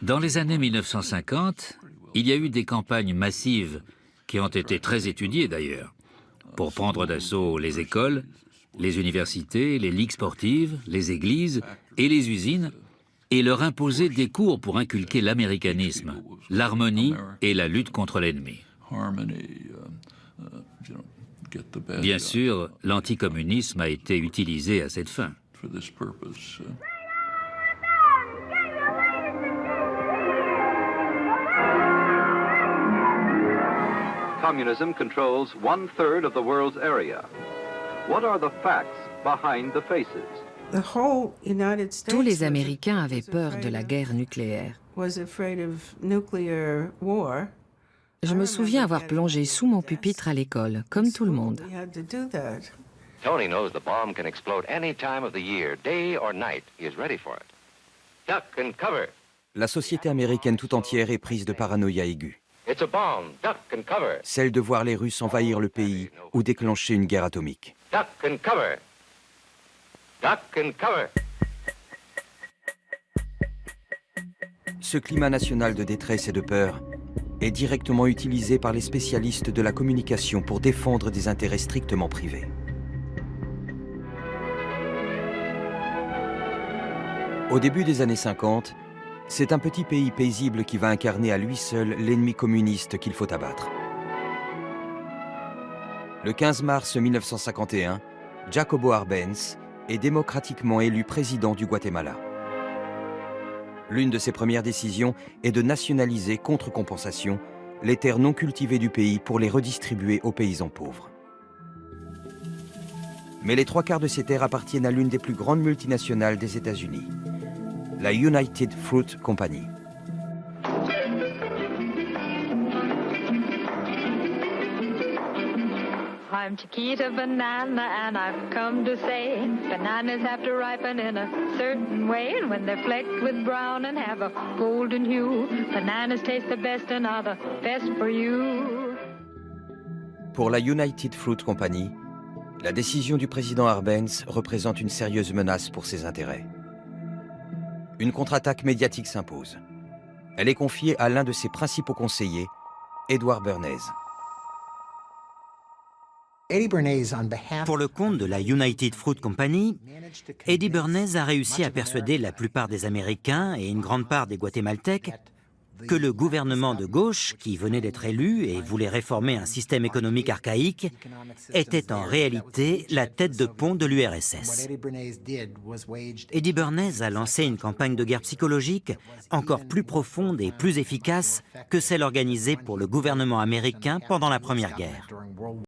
Dans les années 1950, il y a eu des campagnes massives qui ont été très étudiées d'ailleurs, pour prendre d'assaut les écoles, les universités, les ligues sportives, les églises et les usines, et leur imposer des cours pour inculquer l'américanisme, l'harmonie et la lutte contre l'ennemi. Bien sûr, l'anticommunisme a été utilisé à cette fin. Communism controls 1/3 of the world's area. What are the facts behind the faces? Tous les Américains avaient peur de la guerre nucléaire. Je me souviens avoir plongé sous mon pupitre à l'école, comme tout le monde. Tony knows the bomb can explode any time of the year, day or night. He is ready for it. Duck and cover. La société américaine tout entière est prise de paranoïa aiguë. It's a bomb. Duck and cover. Celle de voir les Russes envahir le pays ou déclencher une guerre atomique. Duck and cover. Duck and cover. Ce climat national de détresse et de peur est directement utilisé par les spécialistes de la communication pour défendre des intérêts strictement privés. Au début des années 50, c'est un petit pays paisible qui va incarner à lui seul l'ennemi communiste qu'il faut abattre. Le 15 mars 1951, Jacobo Arbenz est démocratiquement élu président du Guatemala. L'une de ses premières décisions est de nationaliser, contre compensation, les terres non cultivées du pays pour les redistribuer aux paysans pauvres. Mais les 3/4 de ces terres appartiennent à l'une des plus grandes multinationales des États-Unis, la United Fruit Company. I'm Chiquita Banana and I've come to say bananas have to ripen in a certain way, and when they're flecked with brown and have a golden hue, bananas taste the best and are the best for you. Pour la United Fruit Company, la décision du président Arbenz représente une sérieuse menace pour ses intérêts. Une contre-attaque médiatique s'impose. Elle est confiée à l'un de ses principaux conseillers, Edward Bernays. Pour le compte de la United Fruit Company, Eddie Bernays a réussi à persuader la plupart des Américains et une grande part des Guatémaltèques que le gouvernement de gauche, qui venait d'être élu et voulait réformer un système économique archaïque, était en réalité la tête de pont de l'URSS. Eddie Bernays a lancé une campagne de guerre psychologique encore plus profonde et plus efficace que celle organisée pour le gouvernement américain pendant la Première Guerre.